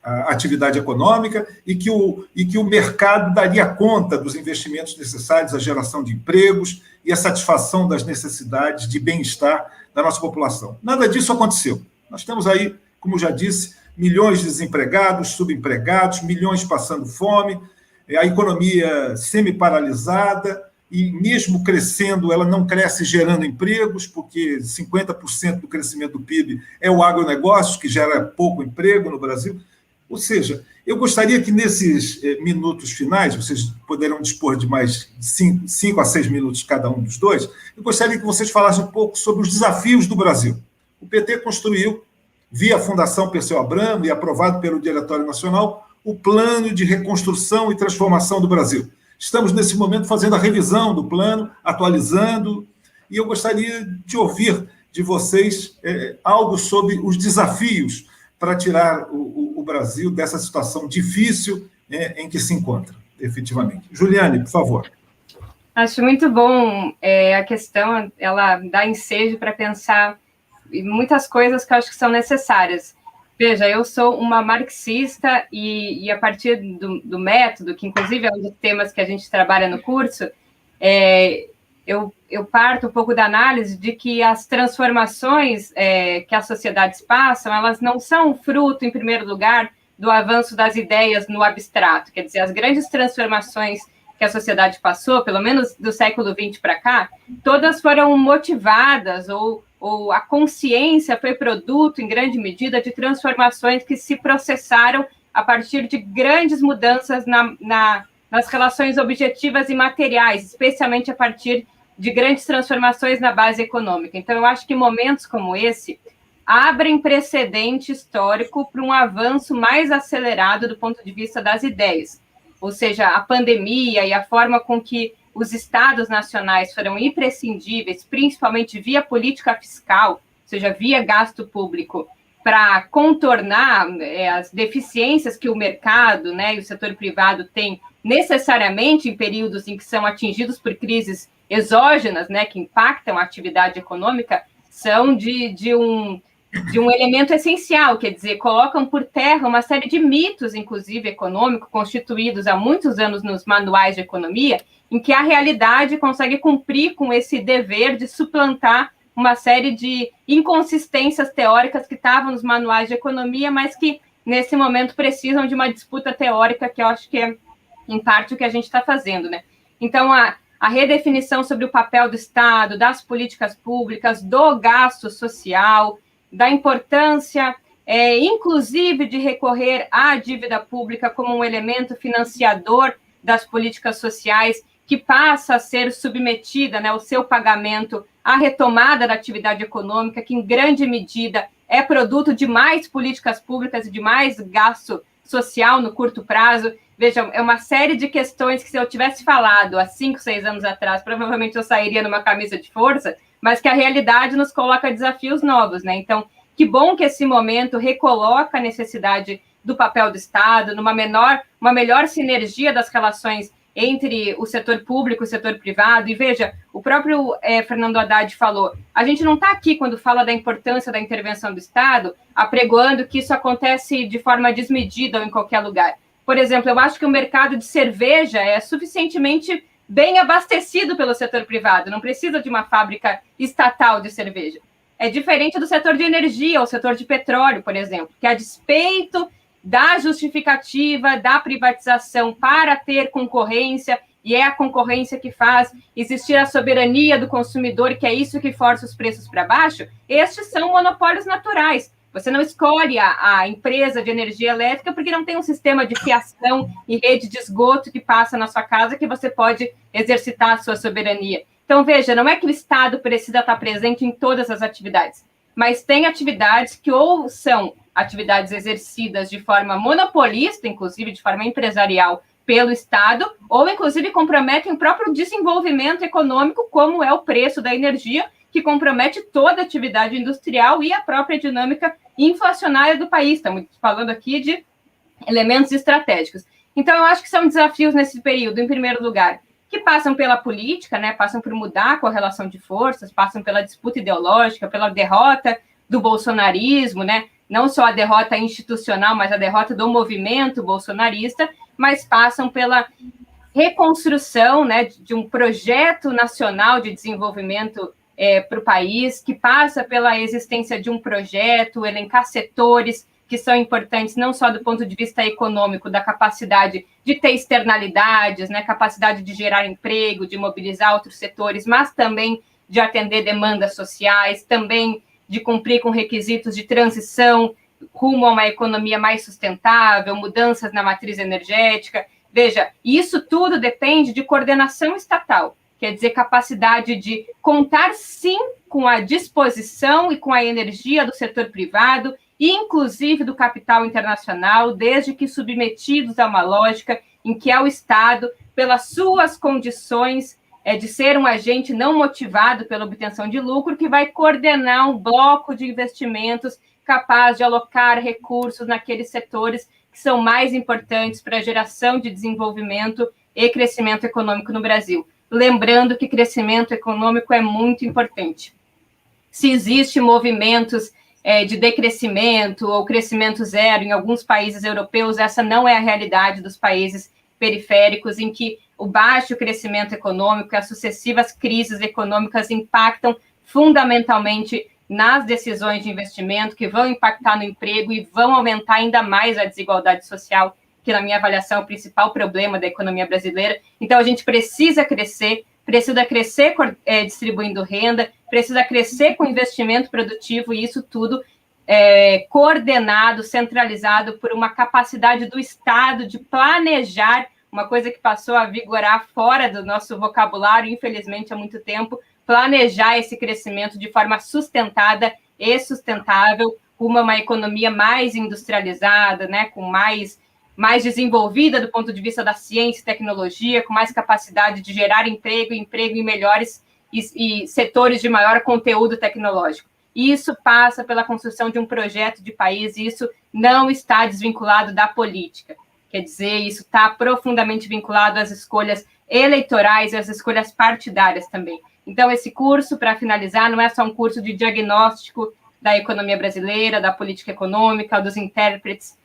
a atividade econômica e que o mercado daria conta dos investimentos necessários à geração de empregos e à satisfação das necessidades de bem-estar da nossa população. Nada disso aconteceu. Nós temos aí, como já disse, milhões de desempregados, subempregados, milhões passando fome, a economia semi-paralisada, e mesmo crescendo, ela não cresce gerando empregos, porque 50% do crescimento do PIB é o agronegócio, que gera pouco emprego no Brasil. Ou seja, eu gostaria que nesses minutos finais, vocês poderão dispor de mais 5 a 6 minutos cada um dos dois, eu gostaria que vocês falassem um pouco sobre os desafios do Brasil. O PT construiu, via a Fundação Perseu Abramo e aprovado pelo Diretório Nacional, o Plano de Reconstrução e Transformação do Brasil. Estamos, nesse momento, fazendo a revisão do plano, atualizando, e eu gostaria de ouvir de vocês algo sobre os desafios para tirar o Brasil dessa situação difícil em que se encontra, efetivamente. Juliane, por favor. Acho muito bom a questão, ela dá ensejo para pensar em muitas coisas que eu acho que são necessárias. Veja, eu sou uma marxista e a partir do método, que inclusive é um dos temas que a gente trabalha no curso, eu parto um pouco da análise de que as transformações que as sociedades passam, elas não são fruto, em primeiro lugar, do avanço das ideias no abstrato. Quer dizer, as grandes transformações que a sociedade passou, pelo menos do século XX para cá, todas foram motivadas ou a consciência foi produto, em grande medida, de transformações que se processaram a partir de grandes mudanças nas relações objetivas e materiais, especialmente a partir de grandes transformações na base econômica. Então, eu acho que momentos como esse abrem precedente histórico para um avanço mais acelerado do ponto de vista das ideias. Ou seja, a pandemia e a forma com que os estados nacionais foram imprescindíveis, principalmente via política fiscal, ou seja, via gasto público, para contornar as deficiências que o mercado, né, e o setor privado têm necessariamente em períodos em que são atingidos por crises exógenas, né, que impactam a atividade econômica, são de um elemento essencial, quer dizer, colocam por terra uma série de mitos, inclusive econômicos, constituídos há muitos anos nos manuais de economia, em que a realidade consegue cumprir com esse dever de suplantar uma série de inconsistências teóricas que estavam nos manuais de economia, mas que, nesse momento, precisam de uma disputa teórica, que eu acho que é, em parte, o que a gente está fazendo, né? Então, a redefinição sobre o papel do Estado, das políticas públicas, do gasto social, da importância, inclusive, de recorrer à dívida pública como um elemento financiador das políticas sociais, que passa a ser submetida, né, o seu pagamento à retomada da atividade econômica, que, em grande medida, é produto de mais políticas públicas e de mais gasto social no curto prazo. Veja, é uma série de questões que, se eu tivesse falado há 5, 6 anos atrás, provavelmente eu sairia numa camisa de força, mas que a realidade nos coloca desafios novos, né? Então, que bom que esse momento recoloca a necessidade do papel do Estado, uma melhor sinergia das relações entre o setor público e o setor privado. E veja, o próprio Fernando Haddad falou, a gente não está aqui, quando fala da importância da intervenção do Estado, apregoando que isso acontece de forma desmedida ou em qualquer lugar. Por exemplo, eu acho que o mercado de cerveja é suficientemente bem abastecido pelo setor privado, não precisa de uma fábrica estatal de cerveja. É diferente do setor de energia ou setor de petróleo, por exemplo, que, a despeito da justificativa da privatização para ter concorrência, e é a concorrência que faz existir a soberania do consumidor, que é isso que força os preços para baixo, estes são monopólios naturais. Você não escolhe a empresa de energia elétrica porque não tem um sistema de fiação e rede de esgoto que passa na sua casa que você pode exercitar a sua soberania. Então, veja, não é que o Estado precisa estar presente em todas as atividades, mas tem atividades que ou são atividades exercidas de forma monopolista, inclusive de forma empresarial, pelo Estado, ou inclusive comprometem o próprio desenvolvimento econômico, como é o preço da energia, que compromete toda a atividade industrial e a própria dinâmica inflacionária do país. Estamos falando aqui de elementos estratégicos. Então, eu acho que são desafios nesse período, em primeiro lugar, que passam pela política, né, passam por mudar a correlação de forças, passam pela disputa ideológica, pela derrota do bolsonarismo, né, não só a derrota institucional, mas a derrota do movimento bolsonarista, mas passam pela reconstrução, né, de um projeto nacional de desenvolvimento para o país, que passa pela existência de um projeto, elencar setores que são importantes não só do ponto de vista econômico, da capacidade de ter externalidades, né, capacidade de gerar emprego, de mobilizar outros setores, mas também de atender demandas sociais, também de cumprir com requisitos de transição rumo a uma economia mais sustentável, mudanças na matriz energética. Veja, isso tudo depende de coordenação estatal, quer dizer, capacidade de contar, sim, com a disposição e com a energia do setor privado, e inclusive do capital internacional, desde que submetidos a uma lógica em que é o Estado, pelas suas condições de ser um agente não motivado pela obtenção de lucro, que vai coordenar um bloco de investimentos capaz de alocar recursos naqueles setores que são mais importantes para a geração de desenvolvimento e crescimento econômico no Brasil. Lembrando que crescimento econômico é muito importante. Se existem movimentos de decrescimento ou crescimento zero em alguns países europeus, essa não é a realidade dos países periféricos, em que o baixo crescimento econômico e as sucessivas crises econômicas impactam fundamentalmente nas decisões de investimento, que vão impactar no emprego e vão aumentar ainda mais a desigualdade social, que, na minha avaliação, é o principal problema da economia brasileira. Então, a gente precisa crescer distribuindo renda, precisa crescer com investimento produtivo, e isso tudo coordenado, centralizado por uma capacidade do Estado de planejar, uma coisa que passou a vigorar fora do nosso vocabulário, infelizmente, há muito tempo, planejar esse crescimento de forma sustentada e sustentável, rumo a uma economia mais industrializada, né, com mais desenvolvida do ponto de vista da ciência e tecnologia, com mais capacidade de gerar emprego em melhores e setores de maior conteúdo tecnológico. Isso passa pela construção de um projeto de país, e isso não está desvinculado da política. Quer dizer, isso está profundamente vinculado às escolhas eleitorais e às escolhas partidárias também. Então, esse curso, para finalizar, não é só um curso de diagnóstico da economia brasileira, da política econômica, dos intérpretes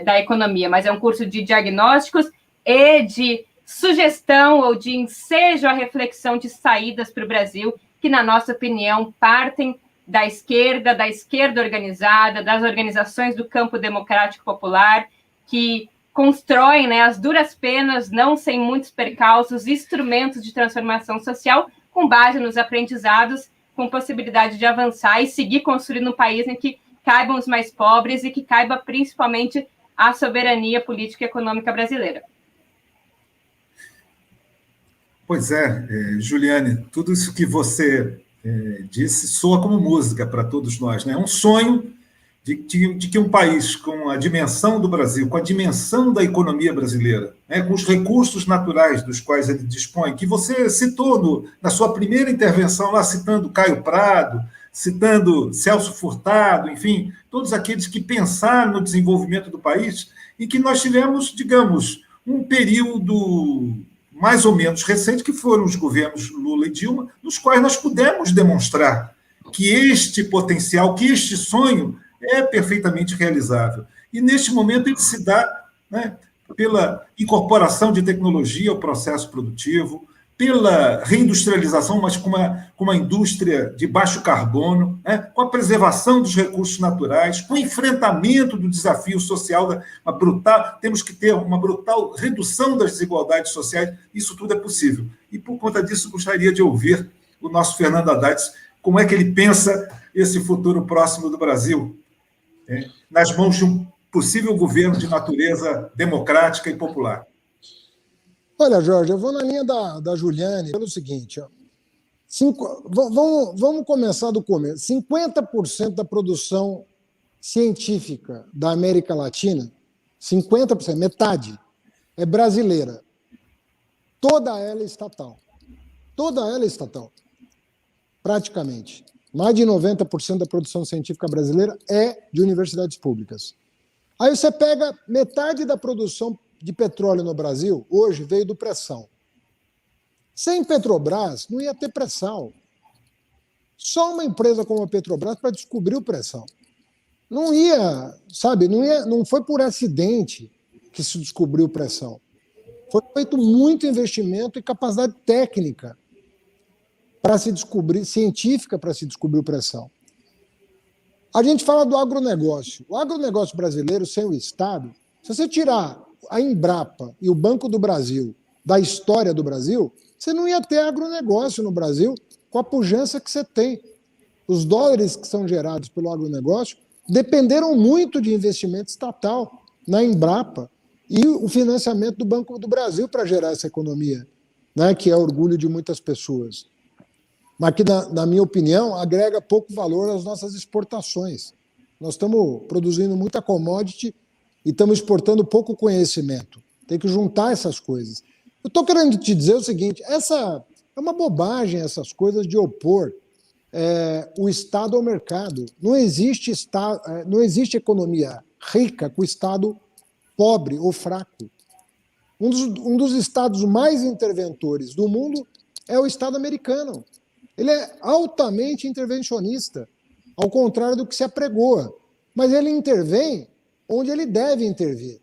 da economia, mas é um curso de diagnósticos e de sugestão ou de ensejo à reflexão de saídas para o Brasil, que, na nossa opinião, partem da esquerda organizada, das organizações do campo democrático popular, que constroem, né, as duras penas, não sem muitos percalços, instrumentos de transformação social com base nos aprendizados, com possibilidade de avançar e seguir construindo um país em que caibam os mais pobres e que caiba principalmente a soberania política e econômica brasileira. Pois é, Juliane, tudo isso que você disse soa como música para todos nós, né? É um sonho de que um país com a dimensão do Brasil, com a dimensão da economia brasileira, né, com os recursos naturais dos quais ele dispõe, que você citou na sua primeira intervenção, lá citando Caio Prado, citando Celso Furtado, enfim, todos aqueles que pensaram no desenvolvimento do país, e que nós tivemos, digamos, um período mais ou menos recente, que foram os governos Lula e Dilma, nos quais nós pudemos demonstrar que este potencial, que este sonho é perfeitamente realizável. E, neste momento, ele se dá, né, pela incorporação de tecnologia ao processo produtivo, pela reindustrialização, mas com uma indústria de baixo carbono, né, com a preservação dos recursos naturais, com o enfrentamento do desafio social, temos que ter uma brutal redução das desigualdades sociais. Isso tudo é possível. E, por conta disso, gostaria de ouvir o nosso Fernando Haddad, como é que ele pensa esse futuro próximo do Brasil, nas mãos de um possível governo de natureza democrática e popular. Olha, Jorge, eu vou na linha da Juliane pelo seguinte. Ó. Vamos começar do começo. 50% da produção científica da América Latina, 50%, metade, é brasileira. Toda ela é estatal. Toda ela é estatal, praticamente. Mais de 90% da produção científica brasileira é de universidades públicas. Aí você pega metade da produção de petróleo no Brasil, hoje veio do pré-sal. Sem Petrobras, não ia ter pré-sal. Só uma empresa como a Petrobras para descobrir o pré-sal. Não ia, sabe, não foi por acidente que se descobriu o pré-sal. Foi feito muito investimento e capacidade técnica para se descobrir, científica para se descobrir o pré-sal. A gente fala do agronegócio. O agronegócio brasileiro, sem o Estado, se você tirar a Embrapa e o Banco do Brasil da história do Brasil, você não ia ter agronegócio no Brasil com a pujança que você tem. Os dólares que são gerados pelo agronegócio dependeram muito de investimento estatal na Embrapa e o financiamento do Banco do Brasil para gerar essa economia, né, que é orgulho de muitas pessoas. Mas que, na minha opinião, agrega pouco valor às nossas exportações. Nós estamos produzindo muita commodity e estamos exportando pouco conhecimento. Tem que juntar essas coisas. Eu estou querendo te dizer o seguinte, essa é uma bobagem, essas coisas de opor o Estado ao mercado. Não existe economia rica com o Estado pobre ou fraco. Um dos estados mais interventores do mundo é o Estado americano. Ele é altamente intervencionista, ao contrário do que se apregoa. Mas ele intervém onde ele deve intervir.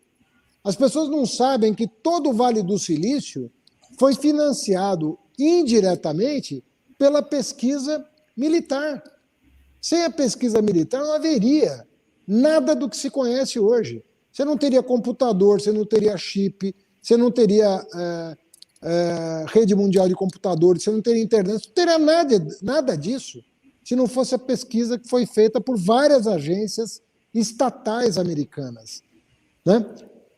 As pessoas não sabem que todo o Vale do Silício foi financiado indiretamente pela pesquisa militar. Sem a pesquisa militar não haveria nada do que se conhece hoje. Você não teria computador, você não teria chip, você não teria rede mundial de computadores, você não teria internet, não teria nada disso se não fosse a pesquisa que foi feita por várias agências estatais americanas. Né?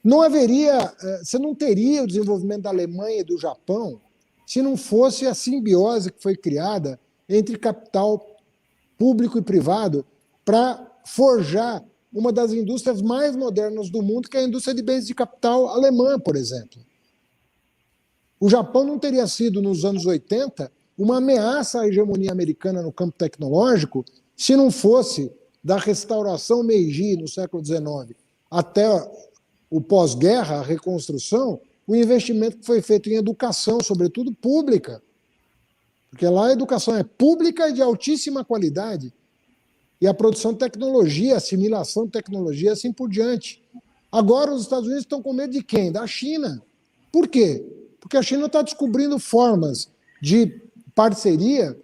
Não haveria, você não teria o desenvolvimento da Alemanha e do Japão se não fosse a simbiose que foi criada entre capital público e privado, para forjar uma das indústrias mais modernas do mundo, que é a indústria de bens de capital alemã, por exemplo. O Japão não teria sido, nos anos 80, uma ameaça à hegemonia americana no campo tecnológico se não fosse da restauração Meiji, no século XIX, até o pós-guerra, a reconstrução, o investimento que foi feito em educação, sobretudo pública. Porque lá a educação é pública e de altíssima qualidade. E a produção de tecnologia, assimilação de tecnologia, assim por diante. Agora os Estados Unidos estão com medo de quem? Da China. Por quê? Porque a China está descobrindo formas de parceria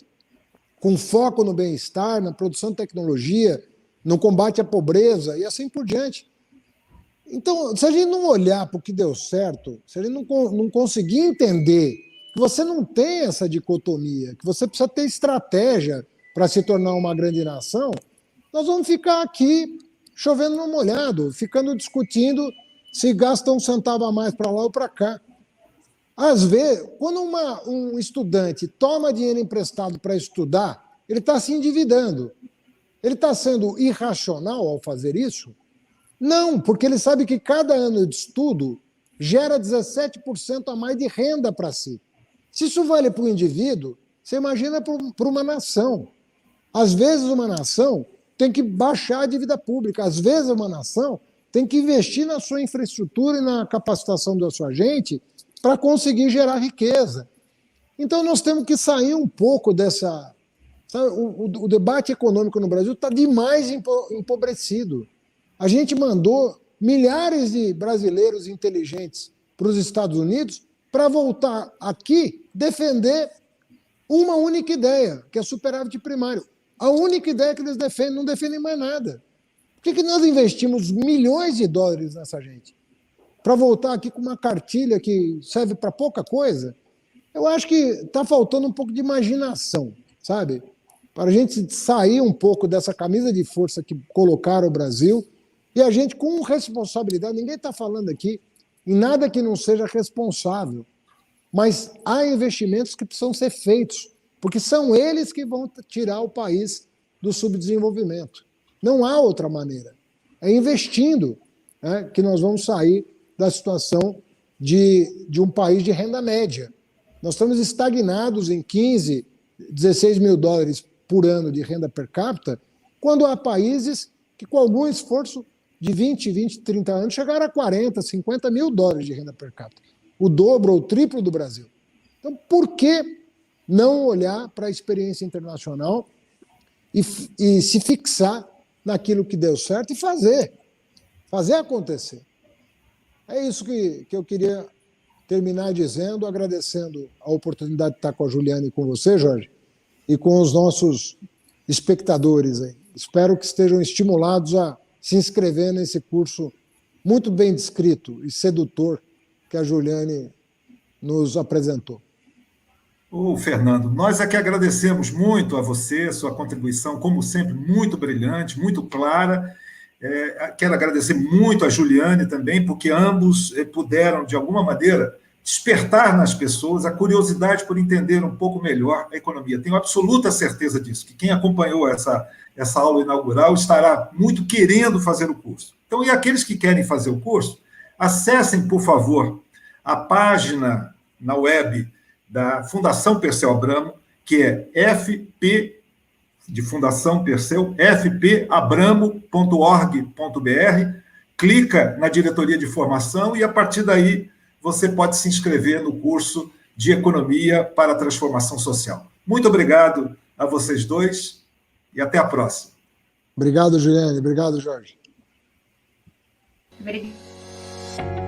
com foco no bem-estar, na produção de tecnologia, no combate à pobreza e assim por diante. Então, se a gente não olhar para o que deu certo, se a gente não conseguir entender que você não tem essa dicotomia, que você precisa ter estratégia para se tornar uma grande nação, nós vamos ficar aqui chovendo no molhado, ficando discutindo se gasta um centavo a mais para lá ou para cá. Às vezes, quando um estudante toma dinheiro emprestado para estudar, ele está se endividando. Ele está sendo irracional ao fazer isso? Não, porque ele sabe que cada ano de estudo gera 17% a mais de renda para si. Se isso vale para o indivíduo, você imagina para uma nação. Às vezes uma nação tem que baixar a dívida pública, às vezes uma nação tem que investir na sua infraestrutura e na capacitação da sua gente para conseguir gerar riqueza. Então nós temos que sair um pouco dessa... Sabe, o debate econômico no Brasil está demais empobrecido. A gente mandou milhares de brasileiros inteligentes para os Estados Unidos para voltar aqui defender uma única ideia, que é superávit primário. A única ideia que eles defendem, não defendem mais nada. Por que nós investimos milhões de dólares nessa gente? Para voltar aqui com uma cartilha que serve para pouca coisa? Eu acho que está faltando um pouco de imaginação, sabe? Para a gente sair um pouco dessa camisa de força que colocaram o Brasil e a gente com responsabilidade, ninguém está falando aqui em nada que não seja responsável, mas há investimentos que precisam ser feitos, porque são eles que vão tirar o país do subdesenvolvimento. Não há outra maneira. É investindo, né, que nós vamos sair da situação de um país de renda média. Nós estamos estagnados em 15, 16 mil dólares por ano de renda per capita, quando há países que, com algum esforço de 20, 30 anos, chegaram a 40, 50 mil dólares de renda per capita. O dobro ou o triplo do Brasil. Então, por que não olhar para a experiência internacional e se fixar naquilo que deu certo e fazer acontecer? É isso que eu queria terminar dizendo, agradecendo a oportunidade de estar com a Juliane e com você, Jorge, e com os nossos espectadores aí. Espero que estejam estimulados a se inscrever nesse curso muito bem descrito e sedutor que a Juliane nos apresentou. Ô, Fernando, nós aqui agradecemos muito a você, sua contribuição, como sempre, muito brilhante, muito clara. Quero agradecer muito a Juliane também, porque ambos puderam, de alguma maneira, despertar nas pessoas a curiosidade por entender um pouco melhor a economia. Tenho absoluta certeza disso, que quem acompanhou essa aula inaugural estará muito querendo fazer o curso. Então, e aqueles que querem fazer o curso, acessem, por favor, a página na web da Fundação Perseu Abramo, que é FP, de Fundação Perseu, fpabramo.org.br, clica na diretoria de formação e, a partir daí, você pode se inscrever no curso de Economia para a Transformação Social. Muito obrigado a vocês dois e até a próxima. Obrigado, Juliane. Obrigado, Jorge. Obrigada.